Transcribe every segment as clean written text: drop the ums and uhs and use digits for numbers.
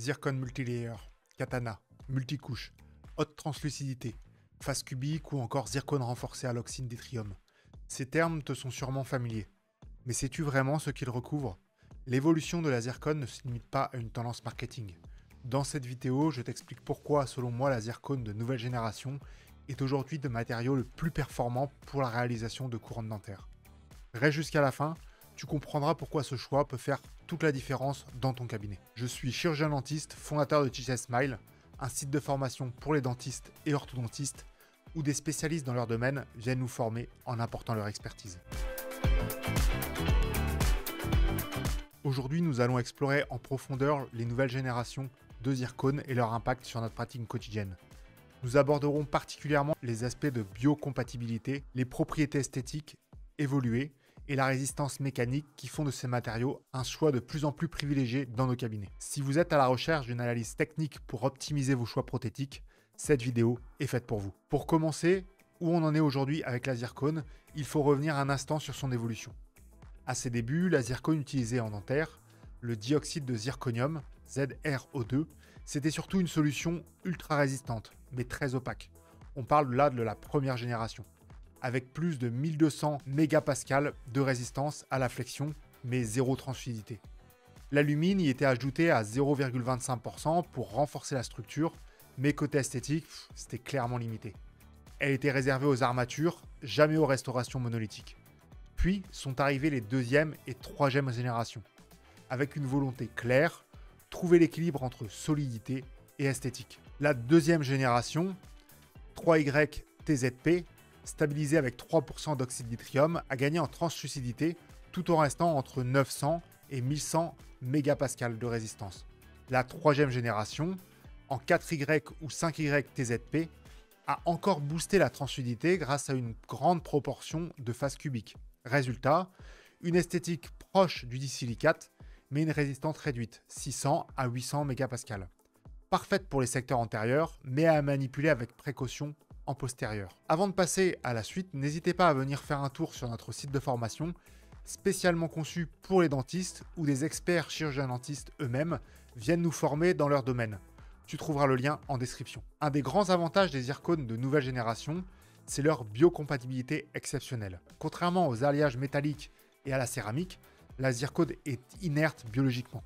Zircon multilayer, katana, multicouche, haute translucidité, face cubique ou encore zircone renforcé à l'oxyde d'yttrium. Ces termes te sont sûrement familiers. Mais sais-tu vraiment ce qu'ils recouvrent? L'évolution de la zircone ne se limite pas à une tendance marketing. Dans cette vidéo, je t'explique pourquoi, selon moi, la zircone de nouvelle génération est aujourd'hui le matériau le plus performant pour la réalisation de couronnes dentaires. Reste jusqu'à la fin, tu comprendras pourquoi ce choix peut faire toute la différence dans ton cabinet. Je suis chirurgien dentiste, fondateur de TJ Smile, un site de formation pour les dentistes et orthodontistes, où des spécialistes dans leur domaine viennent nous former en apportant leur expertise. Aujourd'hui, nous allons explorer en profondeur les nouvelles générations de zircone et leur impact sur notre pratique quotidienne. Nous aborderons particulièrement les aspects de biocompatibilité, les propriétés esthétiques évoluées et la résistance mécanique qui font de ces matériaux un choix de plus en plus privilégié dans nos cabinets. Si vous êtes à la recherche d'une analyse technique pour optimiser vos choix prothétiques, cette vidéo est faite pour vous. Pour commencer, où on en est aujourd'hui avec la zircone, il faut revenir un instant sur son évolution. À ses débuts, la zircone utilisée en dentaire, le dioxyde de zirconium, ZrO2, c'était surtout une solution ultra résistante, mais très opaque. On parle là de la première génération, avec plus de 1200 mégapascales de résistance à la flexion, mais zéro transfluidité. L'alumine y était ajouté à 0,25% pour renforcer la structure, mais côté esthétique, c'était clairement limité. Elle était réservée aux armatures, jamais aux restaurations monolithiques. Puis sont arrivées les deuxième et troisième générations, avec une volonté claire, trouver l'équilibre entre solidité et esthétique. La deuxième génération, 3YTZP, stabilisée avec 3% d'oxyde d'yttrium, a gagné en translucidité tout en restant entre 900 et 1100 mégapascales de résistance. La troisième génération, en 4Y ou 5YTZP, a encore boosté la translucidité grâce à une grande proportion de face cubique. Résultat, une esthétique proche du disilicate, mais une résistance réduite, 600 à 800 mégapascales. Parfaite pour les secteurs antérieurs, mais à manipuler avec précaution en postérieur. Avant de passer à la suite, n'hésitez pas à venir faire un tour sur notre site de formation, spécialement conçu pour les dentistes, où des experts chirurgiens dentistes eux-mêmes viennent nous former dans leur domaine. Tu trouveras le lien en description. Un des grands avantages des zircones de nouvelle génération, c'est leur biocompatibilité exceptionnelle. Contrairement aux alliages métalliques et à la céramique, la zircone est inerte biologiquement.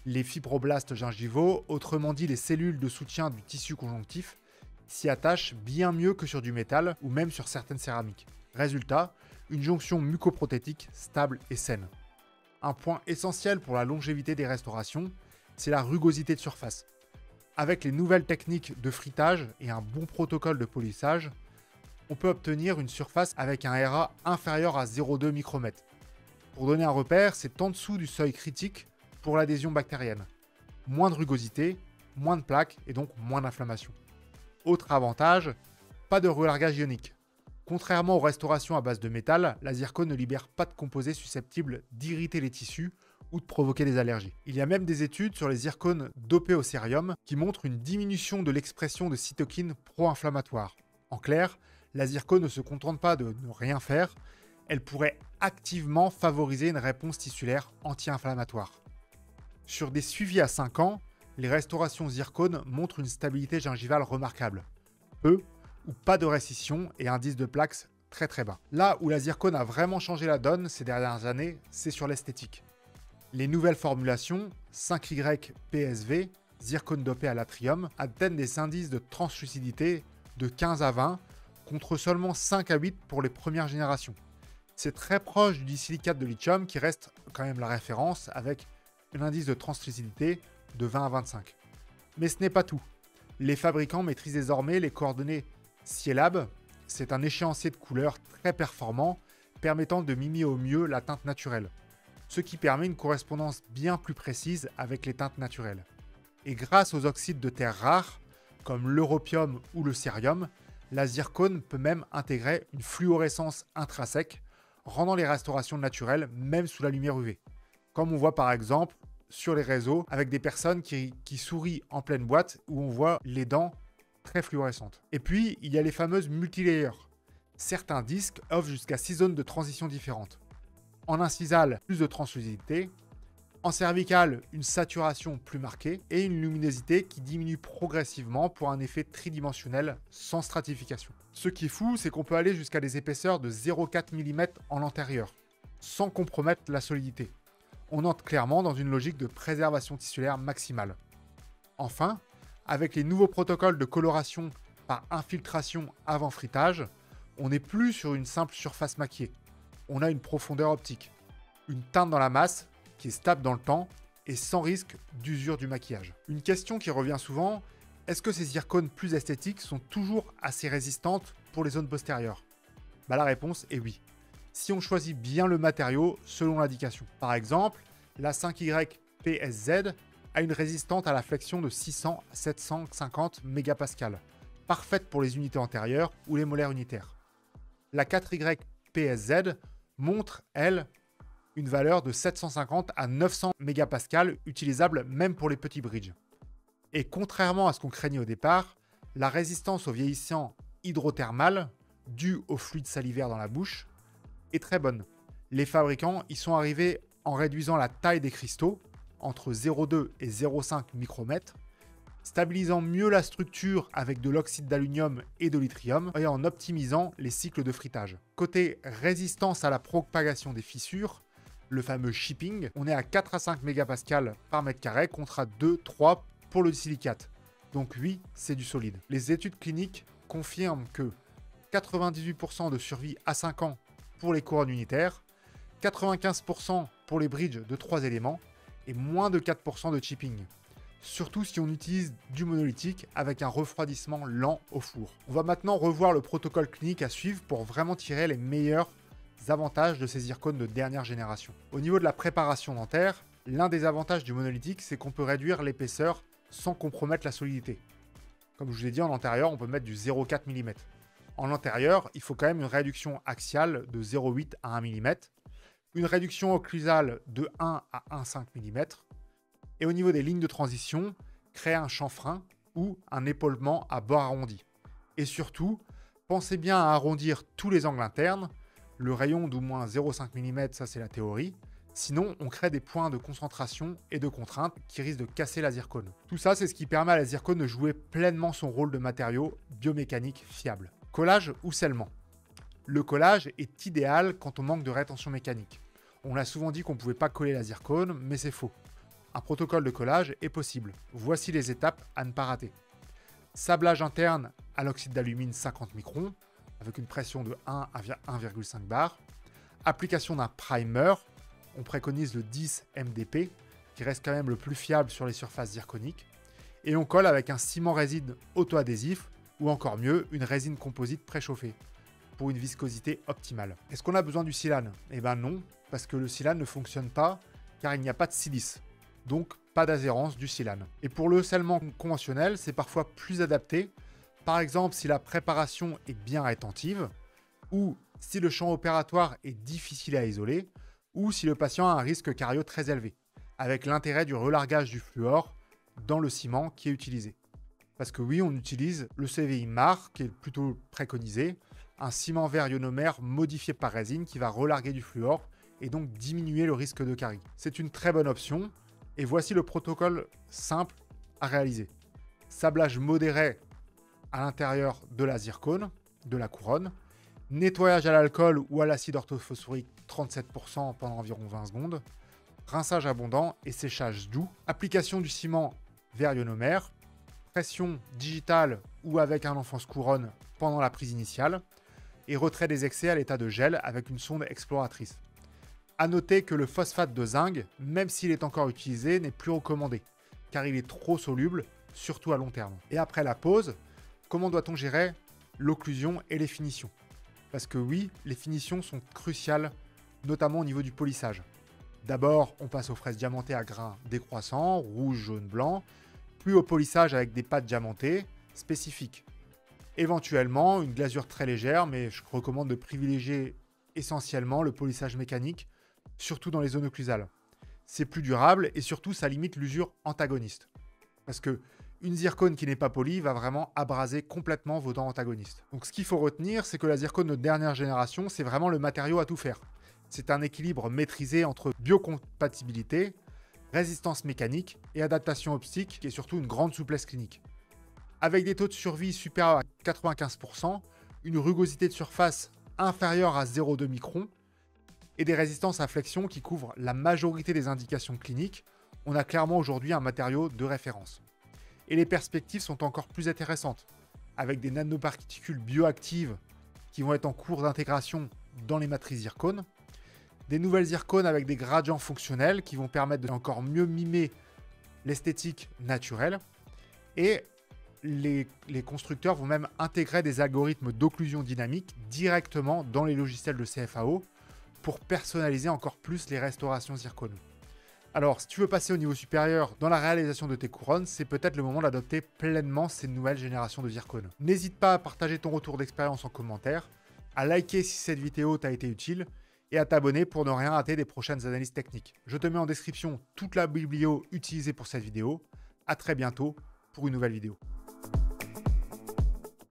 Les fibroblastes gingivaux, autrement dit les cellules de soutien du tissu conjonctif, s'y attachent bien mieux que sur du métal ou même sur certaines céramiques. Résultat, une jonction mucoprothétique stable et saine. Un point essentiel pour la longévité des restaurations, c'est la rugosité de surface. Avec les nouvelles techniques de frittage et un bon protocole de polissage, on peut obtenir une surface avec un RA inférieur à 0,2 micromètres. Pour donner un repère, c'est en dessous du seuil critique pour l'adhésion bactérienne. Moins de rugosité, moins de plaques et donc moins d'inflammation. Autre avantage, pas de relargage ionique. Contrairement aux restaurations à base de métal, la zircone ne libère pas de composés susceptibles d'irriter les tissus ou de provoquer des allergies. Il y a même des études sur les zircones dopés au cérium qui montrent une diminution de l'expression de cytokines pro-inflammatoires. En clair, la zircone ne se contente pas de ne rien faire, elle pourrait activement favoriser une réponse tissulaire anti-inflammatoire. Sur des suivis à 5 ans, les restaurations zircone montrent une stabilité gingivale remarquable. Peu ou pas de récission et indice de plaques très bas. Là où la zircone a vraiment changé la donne ces dernières années, c'est sur l'esthétique. Les nouvelles formulations, 5YPSV, zircone dopé à l'atrium, atteignent des indices de translucidité de 15 à 20, contre seulement 5 à 8 pour les premières générations. C'est très proche du disilicate de lithium qui reste quand même la référence avec un indice de translucidité de 20 à 25. Mais ce n'est pas tout. Les fabricants maîtrisent désormais les coordonnées Cielab. C'est un échéancier de couleurs très performant permettant de mimer au mieux la teinte naturelle, ce qui permet une correspondance bien plus précise avec les teintes naturelles. Et grâce aux oxydes de terre rares, comme l'europium ou le cérium, la zircone peut même intégrer une fluorescence intrinsèque, rendant les restaurations naturelles même sous la lumière UV. Comme on voit par exemple sur les réseaux avec des personnes qui sourient en pleine boîte où on voit les dents très fluorescentes. Et puis, il y a les fameuses multilayers. Certains disques offrent jusqu'à 6 zones de transition différentes. En incisal, plus de translucidité. En cervical, une saturation plus marquée et une luminosité qui diminue progressivement pour un effet tridimensionnel sans stratification. Ce qui est fou, c'est qu'on peut aller jusqu'à des épaisseurs de 0,4 mm en antérieur, sans compromettre la solidité. On entre clairement dans une logique de préservation tissulaire maximale. Enfin, avec les nouveaux protocoles de coloration par infiltration avant frittage, on n'est plus sur une simple surface maquillée. On a une profondeur optique, une teinte dans la masse qui est stable dans le temps et sans risque d'usure du maquillage. Une question qui revient souvent, est-ce que ces zircones plus esthétiques sont toujours assez résistantes pour les zones postérieures? La réponse est oui, si on choisit bien le matériau selon l'indication. Par exemple, la 5Y PSZ a une résistance à la flexion de 600 à 750 mégapascales, parfaite pour les unités antérieures ou les molaires unitaires. La 4Y PSZ montre, elle, une valeur de 750 à 900 mégapascales utilisable même pour les petits bridges. Et contrairement à ce qu'on craignait au départ, la résistance au vieillissant hydrothermal, due au fluide salivaire dans la bouche, est très bonne. Les fabricants y sont arrivés en réduisant la taille des cristaux, entre 0,2 et 0,5 micromètres, stabilisant mieux la structure avec de l'oxyde d'aluminium et de l'yttrium et en optimisant les cycles de frittage. Côté résistance à la propagation des fissures, le fameux shipping, on est à 4 à 5 mégapascales par mètre carré contre à 2-3 pour le silicate. Donc oui, c'est du solide. Les études cliniques confirment que 98% de survie à 5 ans pour les couronnes unitaires, 95% pour les bridges de 3 éléments et moins de 4% de chipping. Surtout si on utilise du monolithique avec un refroidissement lent au four. On va maintenant revoir le protocole clinique à suivre pour vraiment tirer les meilleurs avantages de ces zircones de dernière génération. Au niveau de la préparation dentaire, l'un des avantages du monolithique, c'est qu'on peut réduire l'épaisseur sans compromettre la solidité. Comme je vous ai dit, en antérieur, on peut mettre du 0,4 mm. En antérieur, il faut quand même une réduction axiale de 0,8 à 1 mm, une réduction occlusale de 1 à 1,5 mm, et au niveau des lignes de transition, créer un chanfrein ou un épaulement à bord arrondi. Et surtout, pensez bien à arrondir tous les angles internes, le rayon d'au moins 0,5 mm, ça c'est la théorie, sinon on crée des points de concentration et de contrainte qui risquent de casser la zircone. Tout ça, c'est ce qui permet à la zircone de jouer pleinement son rôle de matériau biomécanique fiable. Collage ou scellement. Le collage est idéal quand on manque de rétention mécanique. On a souvent dit qu'on ne pouvait pas coller la zircone, mais c'est faux. Un protocole de collage est possible. Voici les étapes à ne pas rater. Sablage interne à l'oxyde d'alumine 50 microns, avec une pression de 1 à 1,5 bar. Application d'un primer, on préconise le 10 MDP, qui reste quand même le plus fiable sur les surfaces zirconiques. Et on colle avec un ciment résine auto-adhésif, ou encore mieux, une résine composite préchauffée, pour une viscosité optimale. Est-ce qu'on a besoin du silane? Eh bien non, parce que le silane ne fonctionne pas, car il n'y a pas de silice. Donc pas d'adhérence du silane. Et pour le scellement conventionnel, c'est parfois plus adapté, par exemple si la préparation est bien rétentive, ou si le champ opératoire est difficile à isoler, ou si le patient a un risque cario très élevé, avec l'intérêt du relargage du fluor dans le ciment qui est utilisé. Parce que oui, on utilise le CVI MAR, qui est plutôt préconisé, un ciment vert ionomère modifié par résine qui va relarguer du fluor et donc diminuer le risque de carie. C'est une très bonne option. Et voici le protocole simple à réaliser. Sablage modéré à l'intérieur de la zircone, de la couronne. Nettoyage à l'alcool ou à l'acide orthophosphorique 37% pendant environ 20 secondes. Rinçage abondant et séchage doux. Application du ciment vert ionomère. Pression digitale ou avec un enfonce couronne pendant la prise initiale. Et retrait des excès à l'état de gel avec une sonde exploratrice. A noter que le phosphate de zinc, même s'il est encore utilisé, n'est plus recommandé, car il est trop soluble, surtout à long terme. Et après la pause, comment doit-on gérer l'occlusion et les finitions? Parce que oui, les finitions sont cruciales, notamment au niveau du polissage. D'abord, on passe aux fraises diamantées à grains décroissants, rouge, jaune, blanc, puis au polissage avec des pâtes diamantées spécifiques. Éventuellement, une glasure très légère, mais je recommande de privilégier essentiellement le polissage mécanique, surtout dans les zones occlusales. C'est plus durable et surtout ça limite l'usure antagoniste. Parce que une zircone qui n'est pas polie va vraiment abraser complètement vos dents antagonistes. Donc ce qu'il faut retenir, c'est que la zircone de dernière génération, c'est vraiment le matériau à tout faire. C'est un équilibre maîtrisé entre biocompatibilité, résistance mécanique et adaptation optique et surtout une grande souplesse clinique. Avec des taux de survie supérieurs à 95%, une rugosité de surface inférieure à 0,2 microns et des résistances à flexion qui couvrent la majorité des indications cliniques, on a clairement aujourd'hui un matériau de référence. Et les perspectives sont encore plus intéressantes, avec des nanoparticules bioactives qui vont être en cours d'intégration dans les matrices zircones, des nouvelles zircones avec des gradients fonctionnels qui vont permettre de encore mieux mimer l'esthétique naturelle, et les constructeurs vont même intégrer des algorithmes d'occlusion dynamique directement dans les logiciels de CFAO pour personnaliser encore plus les restaurations zirconium. Alors, si tu veux passer au niveau supérieur dans la réalisation de tes couronnes, c'est peut-être le moment d'adopter pleinement ces nouvelles générations de zircone. N'hésite pas à partager ton retour d'expérience en commentaire, à liker si cette vidéo t'a été utile et à t'abonner pour ne rien rater des prochaines analyses techniques. Je te mets en description toute la biblio utilisée pour cette vidéo. À très bientôt pour une nouvelle vidéo.